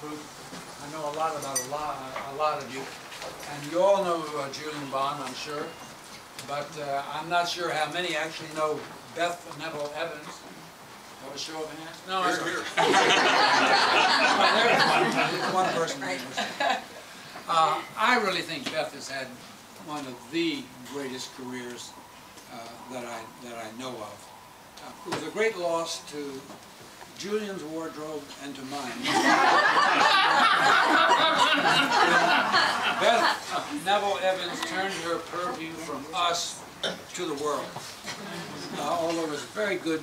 group. I know a lot about a lot of you. And you all know Julian Bond, I'm sure. But I'm not sure how many actually know Beth Neville Evans. Have a show of hands? No, I'm here. There's one person. I really think Beth has had one of the greatest careers that I know of. It was a great loss to Julian's wardrobe and to mine. Beth Neville Evans turned her purview from us to the world. Although it was very good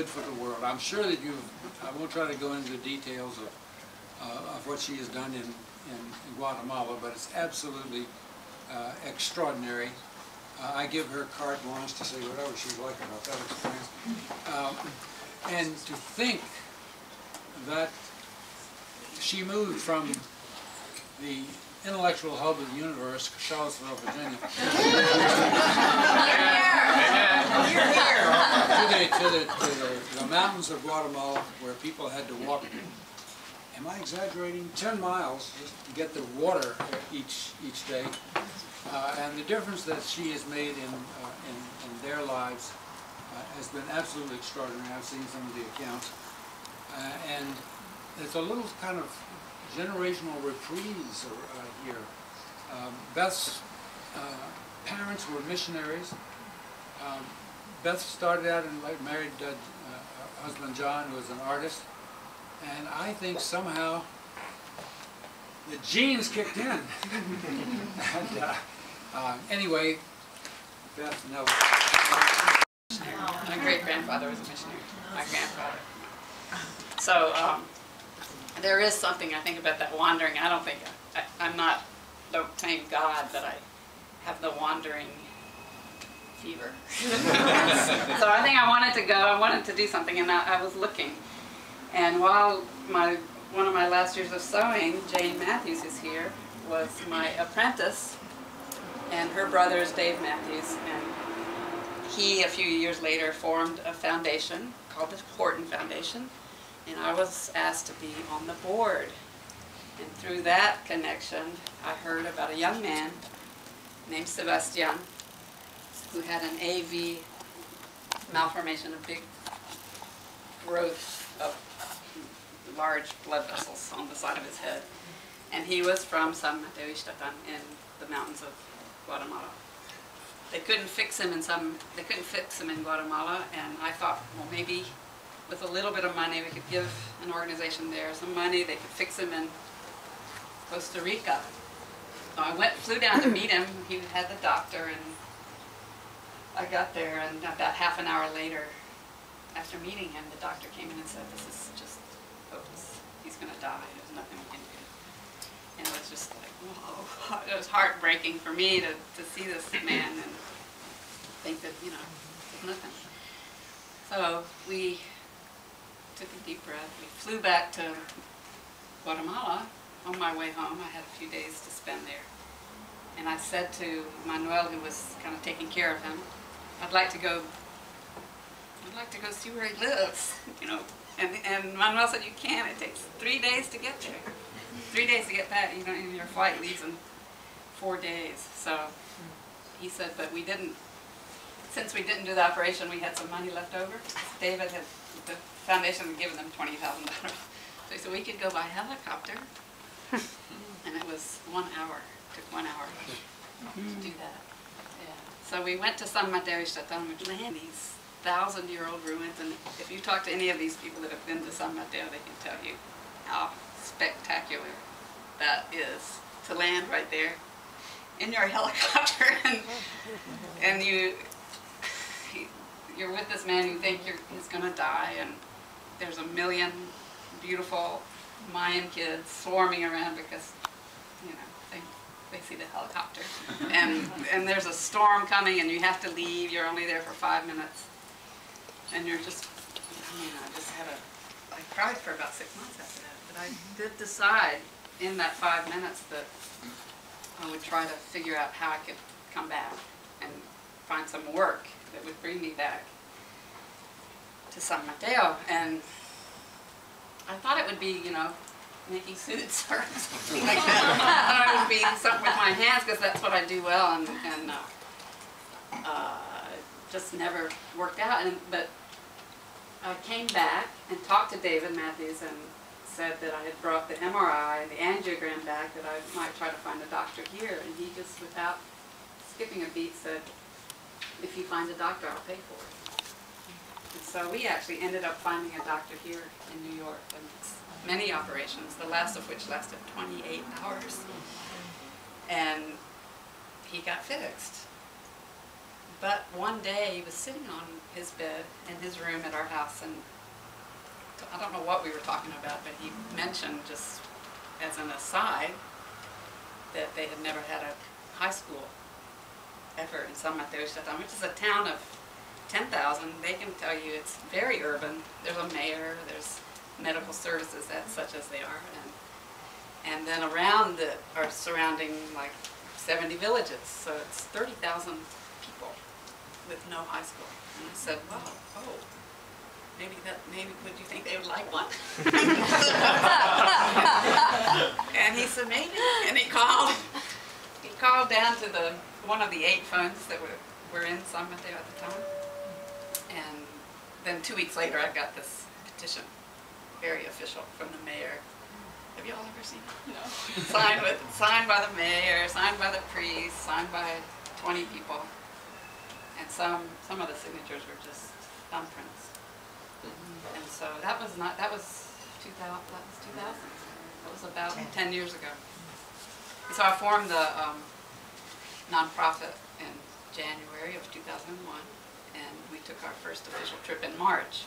for the world. I'm sure that I won't try to go into the details of what she has done in Guatemala, but it's absolutely extraordinary. I give her carte blanche to say whatever she'd like about that experience. And to think that she moved from the intellectual hub of the universe, Charlottesville, Virginia, to the mountains of Guatemala, where people had to walk, am I exaggerating, 10 miles just to get the water each day. And the difference that she has made in their lives has been absolutely extraordinary. I've seen some of the accounts. And it's a little kind of generational reprise here. Beth's parents were missionaries. Beth started out and married her husband John, who was an artist. And I think somehow the genes kicked in. And, anyway, Beth Neville. My great-grandfather was a missionary, my grandfather. So there is something, I think, about that wandering. I don't think, don't claim God, but I have the wandering fever. So I think I wanted to go, I wanted to do something, and I was looking. And while one of my last years of sewing, Jane Matthews, who's here, was my apprentice, and her brother is Dave Matthews, and he, a few years later, formed a foundation called the Horton Foundation, and I was asked to be on the board. And through that connection, I heard about a young man named Sebastian who had an AV malformation, a big growth of large blood vessels on the side of his head. And he was from San Mateo Ixtatán in the mountains of Guatemala. They couldn't fix him in Guatemala, and I thought, well, maybe with a little bit of money we could give an organization there some money, they could fix him in Costa Rica. So I flew down to meet him. He had the doctor, and I got there, and about half an hour later, after meeting him, the doctor came in and said, this is just hopeless. He's going to die. There's nothing we can do. And it was just like, whoa. It was heartbreaking for me to see this man and think that, you know, there's nothing. So we took a deep breath. We flew back to Guatemala. On my way home, I had a few days to spend there. And I said to Manuel, who was kind of taking care of him, I'd like to go see where he lives, you know. And Manuel said, you can't. It takes 3 days to get there. 3 days to get back. You know, and your flight leaves in 4 days. So he said, but since we didn't do the operation, we had some money left over. David had, the foundation had given them $20,000. So he said, we could go by helicopter. And it was 1 hour. It took 1 hour to do that. Yeah. So we went to San Mateo Ixtatán, which is these 1,000-year-old ruins. And if you talk to any of these people that have been to San Mateo, they can tell you how spectacular that is to land right there in your helicopter, and you're with this man you think he's going to die, and there's a million beautiful Mayan kids swarming around because, you know, they see the helicopter, and there's a storm coming, and you have to leave. You're only there for 5 minutes, and you're just, I mean, I cried for about 6 months after that, but I did decide in that 5 minutes that I would try to figure out how I could come back and find some work that would bring me back to San Mateo. And I thought it would be, you know, making suits or something like that. I was beating something with my hands because that's what I do well, and just never worked out. But I came back and talked to David Matthews and said that I had brought the MRI and the angiogram back, that I might try to find a doctor here. And he just, without skipping a beat, said, if you find a doctor, I'll pay for it. And so we actually ended up finding a doctor here in New York. And it's many operations, the last of which lasted 28 hours. And he got fixed. But one day he was sitting on his bed in his room at our house, and I don't know what we were talking about, but he mentioned, just as an aside, that they had never had a high school ever in San Mateo, Ixtatán, which is a town of 10,000. They can tell you it's very urban. There's a mayor, there's medical services, such as they are, and then around it are surrounding like 70 villages, so it's 30,000 people with no high school. And I said, well, maybe would you think they would like one? And he said, maybe. And he called down to one of the 8 phones that were in San Mateo at the time. And then 2 weeks later, I got this petition, very official, from the mayor. Have you all ever seen it? No. Signed by the mayor, signed by the priest, signed by 20 people. And some of the signatures were just thumbprints. And so that was 2000. That was about 10 years ago. And so I formed the nonprofit in January of 2001, and we took our first official trip in March.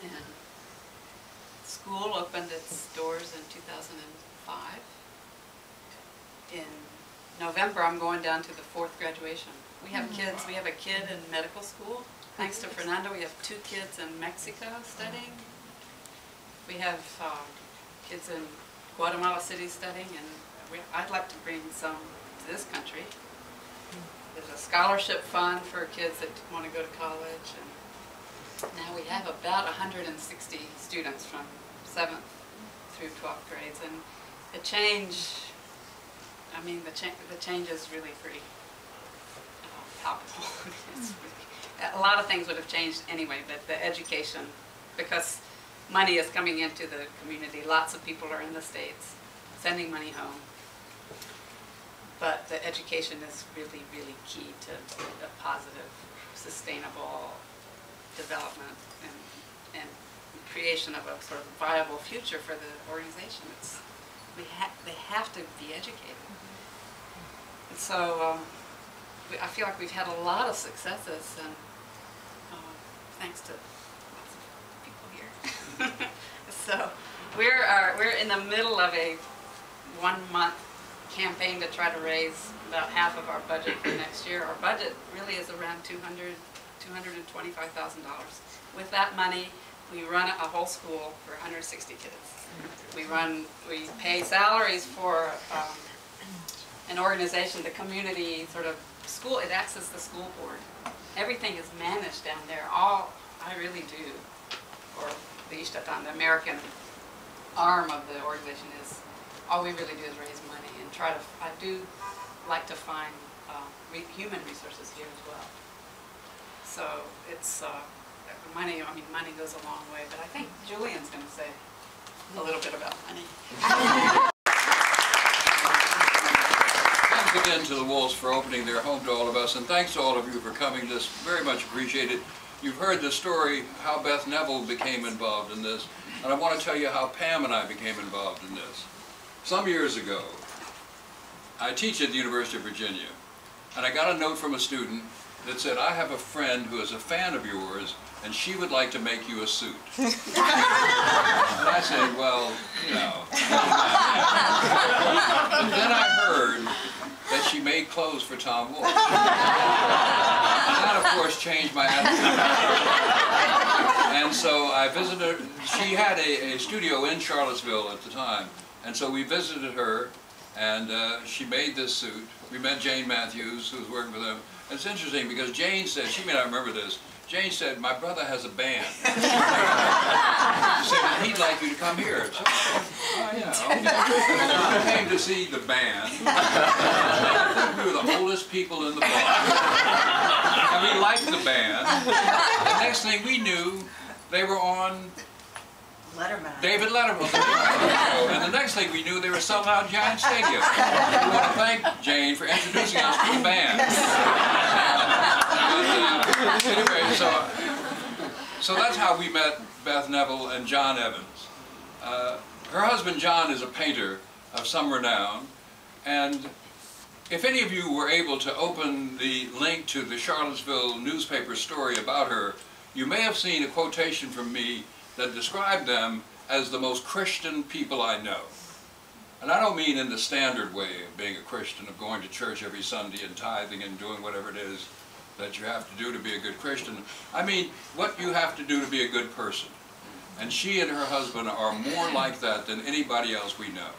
And school opened its doors in 2005. In November, I'm going down to the 4th graduation. We have kids. We have a kid in medical school. Thanks to Fernando, we have 2 kids in Mexico studying. We have kids in Guatemala City studying, and I'd like to bring some to this country. There's a scholarship fund for kids that want to go to college, and now we have about 160 students from 7th through 12th grades, and the change, I mean, the change is really pretty palpable. A lot of things would have changed anyway, but the education, because money is coming into the community, lots of people are in the States sending money home, but the education is really, really key to a positive, sustainable development and creation of a sort of viable future for the organization. They have to be educated. And so I feel like we've had a lot of successes, and thanks to lots of people here. So we're in the middle of a 1-month campaign to try to raise about half of our budget for next year. Our budget really is around $225,000. With that money, we run a whole school for 160 kids. We pay salaries for an organization, the community sort of school. It acts as the school board. Everything is managed down there. All I really do, or the Ixtatán, the American arm of the organization, is all we really do is raise money and try to. I do like to find human resources here as well. So it's money. I mean, money goes a long way. But I think Julian's going to say a little bit about money. Thanks again to the Wolves for opening their home to all of us, and thanks to all of you for coming. This very much appreciated. You've heard the story how Beth Neville became involved in this, and I want to tell you how Pam and I became involved in this. Some years ago, I teach at the University of Virginia, and I got a note from a student that said, I have a friend who is a fan of yours, and she would like to make you a suit. And I said, well, you know. And then I heard that she made clothes for Tom Wolfe. And that, of course, changed my attitude. And so I visited her. She had a studio in Charlottesville at the time, and so we visited her, and she made this suit. We met Jane Matthews, who was working with them. And it's interesting because Jane said, she may not remember this, Jane said, my brother has a band. She said, well, he'd like you to come here. So, oh, yeah, okay. So we came to see the band. I think we were the oldest people in the bar. And we liked the band. The next thing we knew, they were on Letterman. David Letterman. And the next thing we knew, they were selling out Giant Stadium. We want to thank Jane for introducing us to the band. Anyway, so that's how we met Beth Neville and John Evans. Her husband John is a painter of some renown, and if any of you were able to open the link to the Charlottesville newspaper story about her, you may have seen a quotation from me that described them as the most Christian people I know. And I don't mean in the standard way of being a Christian, of going to church every Sunday and tithing and doing whatever it is that you have to do to be a good Christian. I mean what you have to do to be a good person. And she and her husband are more like that than anybody else we know.